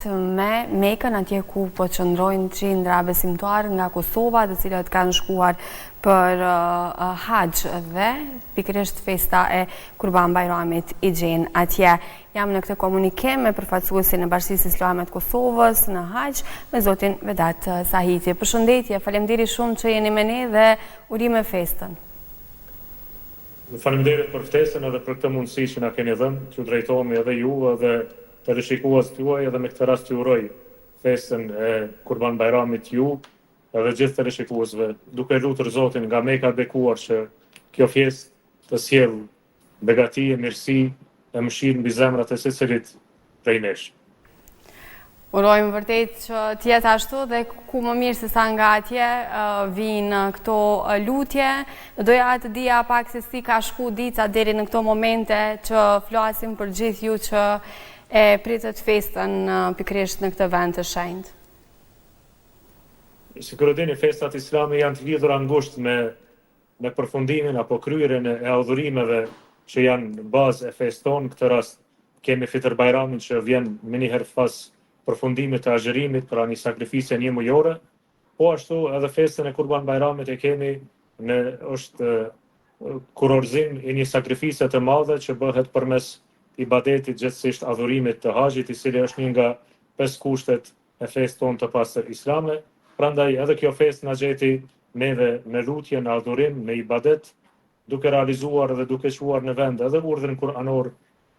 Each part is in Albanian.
Me Mekën, atje ku po qëndrojnë qindra besimtarë nga Kosova, të cilët kanë shkuar për haqë dhe pikërisht festa e Kurban Bajramit i gjenë atje. Jam në këtë komunikim me përfaqësuesin e Bashkisë Islame të Kosovës në haqë me zotin Vedat Sahiti. Përshëndetje, faleminderit shumë që jeni me ne dhe urime festën. Faleminderit për ftesën edhe për këtë mundësi që na keni dhënë, që drejtohemi edhe ju edhe të rishikues tuaj edhe me këtë rast që uroj festën e Kurban Bajramit ju edhe gjithë të rishikuesve, duke lutur Zotin nga Meka e bekuar që kjo festë të sjellë begati e mirësi e mëshirë mbi zemrat e secilit prej nesh. Urojmë vërtet që tjetë ashtu dhe ku më mirë se sa nga atje vinë këto lutje. Doja të dija pak se si ka shku dica deri në këto momente që flasim për gjithë ju që e pritët festën pikërisht në këtë vend të shenjtë. Sikur e dini, festat islame janë të lidhura ngushtë me përfundimin apo kryerjen e adhurimeve që janë bazë e festë tonë. Këtë rast kemi Fitr Bajramin që vjen më një herë pas përfundimit të agjërimit, pra një sakrifisje një mujore, po ashtu edhe festën e Kurban Bajramit e kemi është kurorëzim i një sakrifise të madhe që bëhet përmes ibadetit gjithësisht adhurimit të haxhit, i cili është një nga 5 kushtet e festë tonë të pastër islame. Prandaj edhe kjo festë na gjeti neve në lutje, në adhurim, në ibadet, duke realizuar dhe duke quar në vend edhe urdhrin kuranor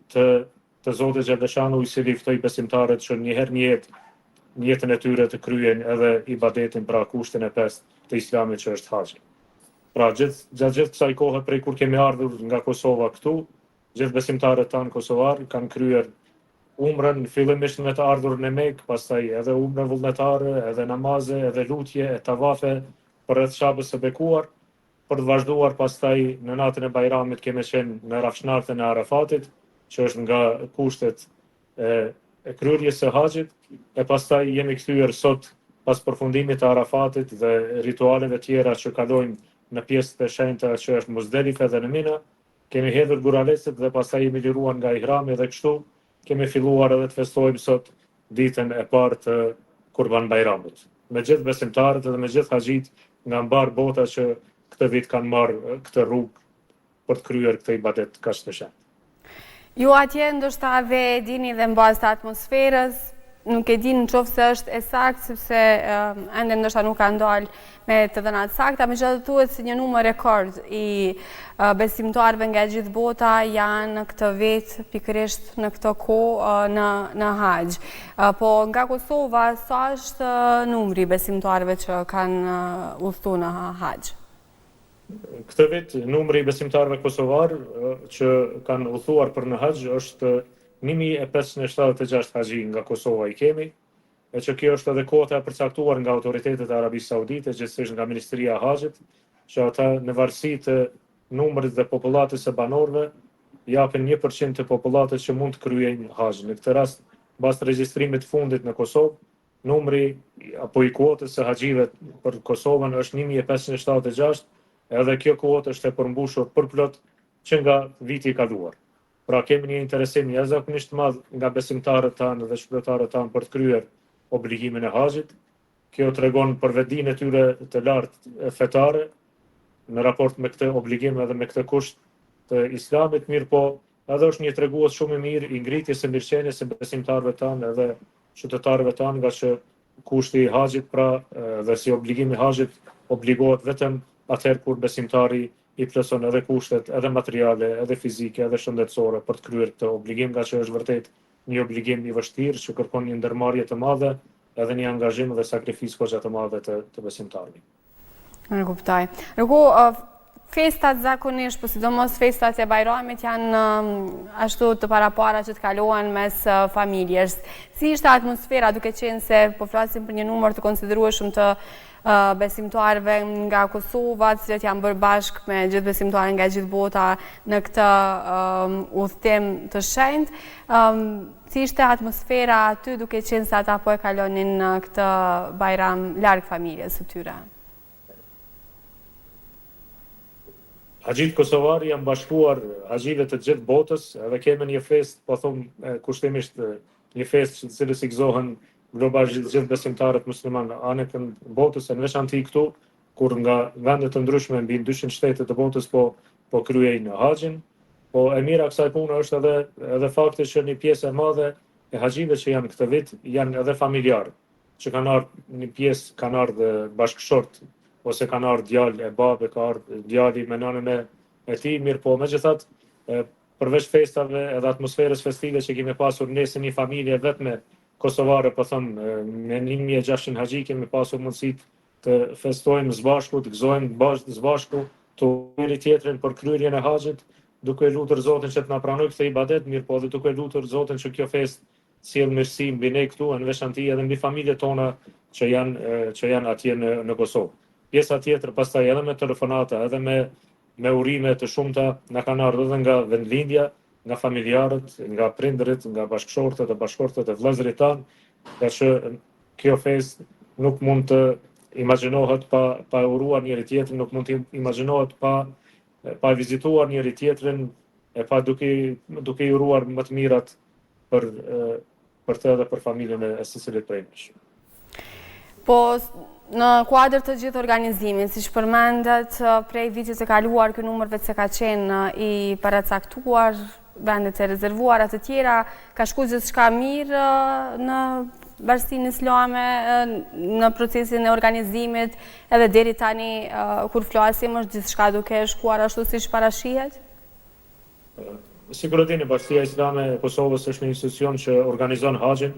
të Zotit Xhaleshanu, i cili ftoi besimtarët që një herë në jetën e tyre të kryen edhe ibadetin, pra kushtin e 5 të islamit që është haxhi. Pra gjatë gjithë kësaj kohe prej kur kemi ardhur nga Kosova këtu, gjithë besimtarët tanë kosovar kanë kryer umrën, fillimisht me të ardhur në Mekë, pastaj edhe umrën vullnetare, edhe namaze, edhe lutje, e tavafe për rreth Shabës së bekuar, për të vazhduar pastaj në natën e Bajramit kemi qenë në rafshnartën e Arafatit, që është nga kushtet e kryerjes së haxhit, e pastaj jemi kthyer sot pas përfundimit të Arafatit dhe ritualeve tjera që kalojnë në pjesët e shenjta që është Muzdelife dhe në Mina. Kemi hedhur guraleset dhe pastaj jemi liruar nga ihrami dhe kështu kemi filluar edhe të festojmë sot ditën e parë të Kurban Bajramit. Me gjithë besimtarët dhe me gjithë haxhit nga mbar bota që këtë vit kanë marrë këtë rrugë për të kryer këtë ibadet kaq të shenjtë. Ju atje ndoshta dhe dini dhe në bazë të atmosferës, nuk e dini nëse është e saktë, sepse ende ndoshta nuk ka ndalë me të dhënat sakta, megjithatë thuhet se një numër rekord i besimtarëve nga gjithë bota janë në këtë vit pikërisht në këtë kohë në haxh. Po nga Kosova sa është numri i besimtarëve që kanë udhëtuar në haxh? Këtë vit numri i besimtarëve kosovar që kanë udhëtuar për në haxh është 1576 haxhi nga Kosova i kemi, e që kjo është edhe kota e përcaktuar nga autoritetet e Arabisë Saudite, gjithsesi nga Ministria e Haxhit, që ata në varësi të numrit dhe popullatës së banorëve japin 1% të popullatës që mund të kryejnë haxhin. Në këtë rast, mbas regjistrimit fundit në Kosovë, numri apo i kuotës së haxhive për Kosovën është 1576, edhe kjo kuotë është e përmbushur përplot që nga viti i kaluar. Pra kemi një interesim jashtëzakonisht madh nga besimtarët tanë dhe shqiptarët tanë për të kryer obligimin e haxhit. Kjo tregon për vetdinë e tyre të lartë fetare në raport me këtë obligim edhe me këtë kusht të islamit, mirë po edhe është një tregues shumë i mirë i ngritjes së mirëqenies së besimtarëve tanë edhe qytetarëve tanë, nga që kushti i haxhit pra dhe si obligimi i haxhit obligohet vetëm atëherë kur besimtari i plotson edhe kushtet, edhe materiale, edhe fizike, edhe shëndetësore për të kryer këtë obligim, nga që është vërtet një obligim i vështirë që kërkon një ndërmarrje të madhe, edhe një angazhim dhe sakrifisë goxha të madhe të besimtarit. E kuptoj. Festat zakonisht, po sidomos festat e Bajramit janë ashtu të parapara që të kalohen mes familjes. Si ishte atmosfera, duke qenë se po flasim për një numër të konsiderueshëm të besimtarëve nga Kosova, të cilët janë bërë bashkë me gjithë besimtarë nga gjithë bota në këtë udhëtim të shenjtë. Si ishte atmosfera aty, duke qenë se ata po e kalonin këtë Bajram larg familjes së tyre? Haxhit kosovar janë bashkuar haxhive të gjithë botës, edhe kemi një festë, po them kushtimisht një festë të cilës i gëzohen globalisht gjithë besimtarët musliman anët të botës, e në veçanti këtu, kur nga vendet të ndryshme mbi 200 shtete të botës po kryejnë haxhin. Po e mira kësaj pune është edhe fakti që një pjesë e madhe e haxhive që janë këtë vit janë edhe familjarë, që kanë ardhur një pjesë kanë ardhur bashkëshort ose kanë ardhur djalë e babë, ka ardhur djali me nënën e tij, mirë po megjithatë përveç festave edhe atmosferës festive që kemi pasur ne si një familje vetme kosovare, po them me 1600 haxhi kemi pasur mundësi të festojmë së bashku, të gëzojmë së bashku, të njëri tjetrin për kryerjen e haxhit, duke lutur Zotin që të na pranojë këtë ibadet, mirë po edhe duke lutur Zotin që kjo festë sjell mirësi mbi ne këtu, në veçanti edhe mbi familjet tona që janë atje në Kosovë. Pjesa tjetër pastaj edhe me telefonata, edhe me urime të shumta na kanë ardhur edhe nga vendlindja, nga familjarët, nga prindërit, nga bashkëshortet e bashkëshortet e vëllezërit tanë, që kjo festë nuk mund të imagjinohet pa uruar njëri tjetrin, nuk mund të imagjinohet pa vizituar njëri tjetrin, e pa duke i uruar më të mirat për të edhe për familjen e secilit prej nesh. Po, në kuadër të gjithë organizimit, si përmendet prej vitit të kaluar, ky numër vetë se ka qenë i paracaktuar, vendet e rezervuara të tjera, ka shku gjithçka mirë në Bashkinë Islame, në procesin e organizimit, edhe deri tani kur flasim është gjithçka duke shkuar ashtu siç parashihet? Sikur e dini, Bashkia Islame e Kosovës është një institucion që organizon haxhin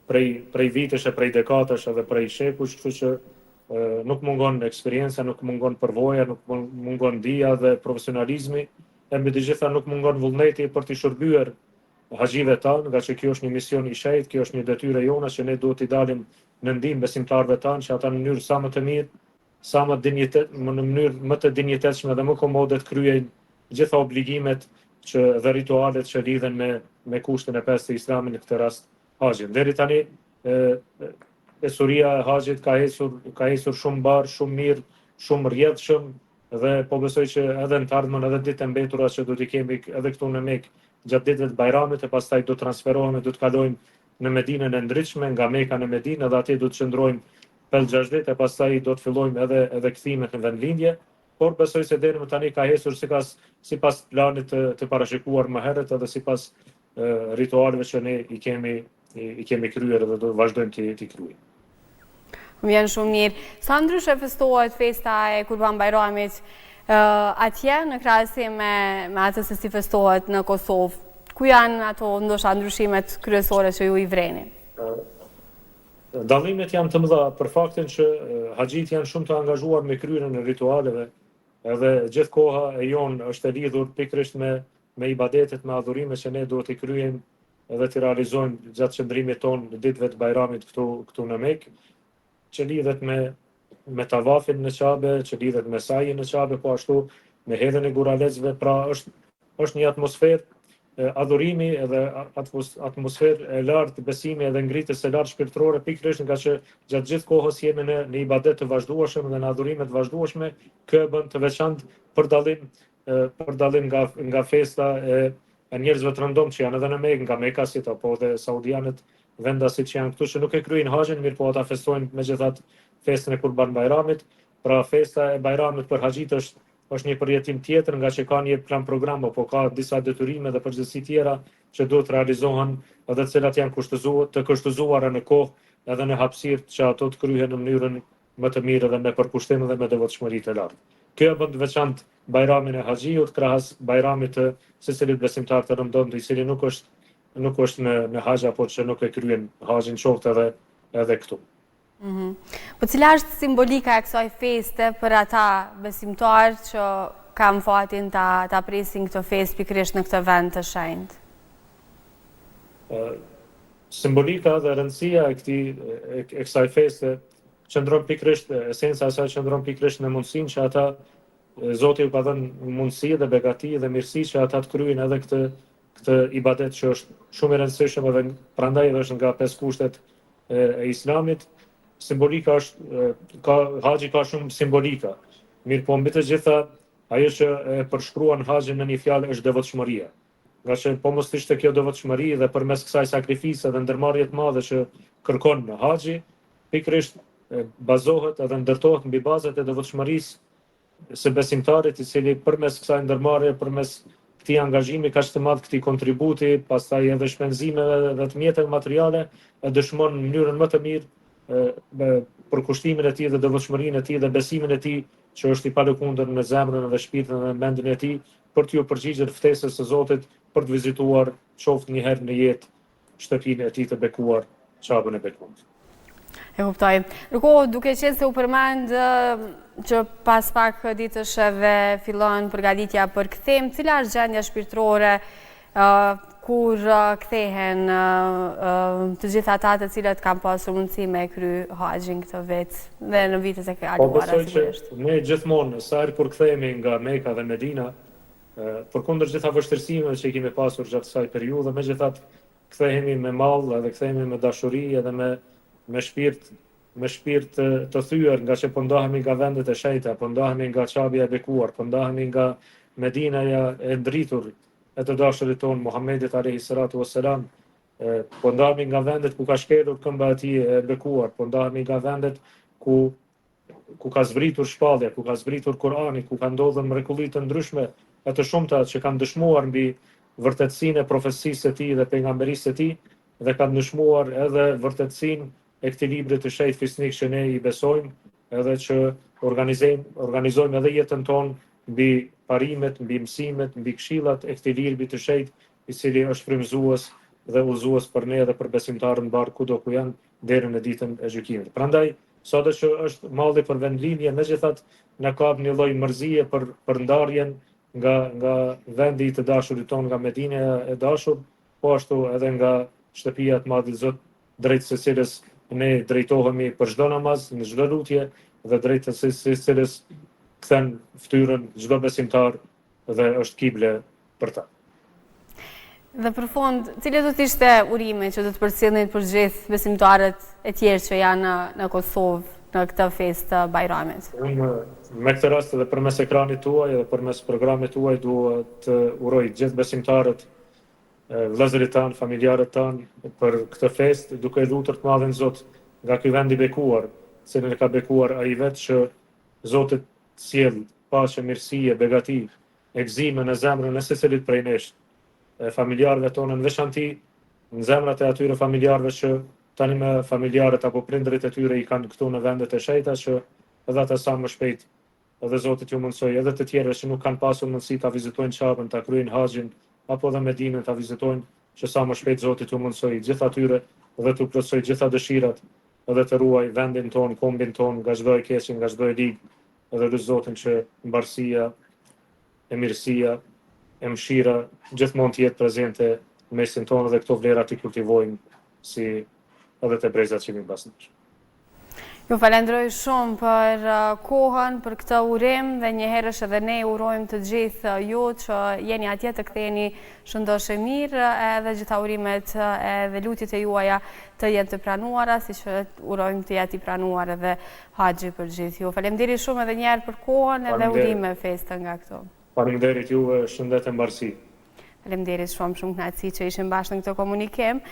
prej vitesh e prej dekadash edhe prej shekush, kështu që nuk mungon eksperjenca, nuk mungon përvoja, nuk mungon dija dhe profesionalizmi, e mbi të gjitha nuk mungon vullneti për të shërbyer haxhive tanë, nga që kjo është një mision i shejtë, kjo është një detyrë jona që ne duhet t'i dalim në ndihmë besimtarëve tanë, që ata në mënyrë sa më të mirë, sa më në mënyrë më të dinjitetshme dhe më komode të kryejnë gjitha obligimet dhe ritualet që lidhen me kushtin e 5 të Islamit, në këtë rast haxhin. Deri tani pesuria e haxhit ka ecur shumë barë, shumë mirë, shumë rrjedhshëm, dhe po besoj që edhe në të ardhmen edhe ditë e mbetura që do t'i kemi edhe këtu në Mekë gjatë ditëve të Bajramit, e pastaj do të transferohemi, do të kalojmë në Medinën e ndritshme, nga Meka në Medinë, dhe atje do të qëndrojmë 5-6 ditë, e pastaj do të fillojmë edhe kthimet në vendlindje, por besoj se deri më tani ka ecur sipas planit të parashikuar më herët, edhe sipas ritualeve që ne i kemi kryer dhe do të vazhdojmë t'i kryejmë. Më vjen shumë mirë. Sa ndryshe festohet festa e Kurban Bajramit atje në krahasim me atë se si festohet në Kosovë? Ku janë ato ndoshta ndryshimet kryesore që ju i vreni? Dallimet janë të mëdha për faktin që haxhit janë shumë të angazhuar me kryerjen e ritualeve, edhe gjithë koha e jonë është e lidhur pikërisht me ibadetet, me adhurimet që ne duhet i kryejmë edhe t'i realizojmë gjatë qëndrimit tonë në ditëve të Bajramit këtu në Mekë, që lidhet me tavafin në Qabe, që lidhet me sajin në Qabe, po ashtu me hedhjen e guralecëve, pra është një atmosferë adhurimi edhe atmosferë e lartë besimi edhe ngritjes së lartë shpirtërore, pikërisht nga që gjatë gjithë kohës jemi në ibadet të vazhdueshëm dhe në adhurime të vazhdueshme, kjo e bën të veçantë për dallim nga festa e njerëzve të rëndom që janë edhe në Mekë, nga Mekasit apo dhe saudianët, vendasit që janë këtu që nuk e kryejnë haxhin, mirë po ata festojnë megjithatë festën e Kurban Bajramit. Pra festa e Bajramit për haxhit është një përjetim tjetër, nga që ka një plan program, po ka disa detyrime dhe përgjegjësi tjera që duhet realizohen edhe të cilat janë të kushtozuara në kohë edhe në hapësirë që ato të kryhen në mënyrën më të mirë dhe me përkushtim dhe me devotshmëri të lartë. Kjo e bën të veçantë Bajramin e haxhiut krahas Bajramit të secilit besimtar të rëndom, i cili nuk është në haxh apo që nuk e kryen haxhin qoftë edhe këtu. Po cila është simbolika e kësaj feste për ata besimtarë që kanë fatin ta presin këtë festë pikërisht në këtë vend të shenjtë? Simbolika dhe rëndësia e kësaj feste qëndron pikërisht, esenca e saj qëndron pikërisht në mundësinë që ata Zoti ju ka dhënë mundësi dhe begati dhe mirësi që ata të kryejnë edhe këtë ibadet që është shumë i rëndësishëm edhe prandaj edhe është nga 5 kushtet e Islamit. Simbolika haxhi ka shumë simbolika. Mirë po mbi të gjitha, ajo që e përshkruan haxhin në një fjalë është devotshmëria. nga që po mos ishte kjo devotshmëri dhe përmes kësaj sakrifise dhe ndërmarrje të madhe që kërkon në haxhi, pikërisht bazohet edhe ndërtohet mbi bazat e devotshmërisë së besimtarit, i cili përmes kësaj ndërmarrje, përmes këtij angazhimi kaq të madh, këtij kontributi, pastaj edhe shpenzimeve dhe të mjeteve materiale, e dëshmon në mënyrën më të mirë për kushtimin e tij dhe devotshmërinë e tij dhe besimin e tij që është i palëkundër në zemrën dhe shpirtin dhe mendjen e tij për t'ju përgjigjer ftesës së Zotit për të vizituar qoftë një herë në jetë shtëpinë e tij të bekuar, çapën e bekuar. E kuptoj. Ndërkohë, duke qenë se u përmend që pas pak ditësh edhe fillon përgatitja për kthim, cila është gjendja shpirtërore kur kthehen të gjitha ata të cilët kanë pasur mundësi me kry haxhin këtë vit dhe në vitet e kaluara sigurisht. Ne gjithmonë sa herë kur kthehemi nga Mekka dhe Medina, përkundër gjitha vështirësimeve që kemi pasur gjatë kësaj periudhe, megjithatë kthehemi me mall edhe kthehemi me dashuri edhe me shpirt të thyer, nga që po ndahemi nga vendet e shenjta, po ndahemi nga Çabia e bekuar, po ndahemi nga Medinaja e ndritur e të dashurit ton Muhammedit alayhi salatu wassalam, po ndahemi nga vendet ku ka shkelur këmba e tij e bekuar, po ndahemi nga vendet ku ka zbritur shpallja, ku ka zbritur Kurani, ku ka ndodhur mrekulli të ndryshme e të shumta që kanë dëshmuar mbi vërtetësinë e profecisë së tij dhe pejgamberisë së tij, dhe kanë dëshmuar edhe vërtetësinë e këtij libri të shenjtë fisnik që ne i besojmë, edhe që organizojmë edhe jetën tonë mbi parimet, mbi mësimet, mbi këshillat e këtij libri të shenjtë, i cili është frymëzues dhe udhëzues për ne dhe për besimtarën mbar kudo ku janë deri në ditën e gjykimit. Prandaj, sado që është malli për vendlinje, megjithatë na ka një lloj mërzie për ndarjen nga vendi i të dashurit ton, nga Medina e dashur, po ashtu edhe nga shtëpia e Madhit Zot, drejt së cilës ne drejtohemi për çdo namaz, në çdo lutje, dhe drejt së cilës kthen fytyrën çdo besimtar dhe është kible për ta. Dhe për fund, cilat do të ishte urimet që do të përcjellnin për gjithë besimtarët e tjerë që janë në Kosovë në këtë festë të Bajramit? Unë me këtë rast edhe përmes ekranit tuaj dhe përmes programit tuaj dua të uroj gjithë besimtarët, vëllezërit tanë, familjarët tanë për këtë festë, duke lutur të madhin Zot nga ky vend i bekuar, cilin e ka bekuar ai vetë, që Zoti sjell paqe, mirësi, begati, egzime në zemrën e secilit prej nesh, familjarëve tonë në veçanti, në zemrat e atyre familjarëve që tani me familjarët apo prindërit e tyre i kanë këtu në vendet e shenjta, që edhe ata sa më shpejt edhe Zoti ju mundsoj, edhe të tjerëve që nuk kanë pasur mundësi ta vizitojnë Çapën, ta kryejnë haxhin, apo dhe Medinën ta vizitojnë, që sa më shpejt Zoti ju mundsoj gjithë atyre dhe t'u plotësoj gjitha dëshirat, edhe të ruaj vendin ton, kombin ton nga çdo e keqe, nga çdo e ligë, edhe lutë Zotin që mbarësia, e mirësia, e mëshira gjithmonë të jetë prezente në mesin tonë dhe këto vlera t'i kultivojmë si edhe të brezat që mi basnësh. Ju falenderoj shumë për kohën, për këtë urim, dhe njëherësh edhe ne urojmë të gjithë ju që jeni atje të ktheheni shëndoshë mirë, edhe gjitha urimet edhe lutjet e juaja të jenë të pranuara, si që urojmë të jetë i pranuar edhe haxhi për gjithë ju. Faleminderit shumë edhe njerë për kohën edhe urime festën nga këto. Faleminderit juve, shëndet e mbarësi. Faleminderit shumë kënaqësi që ishim bashkë në këtë komunikim.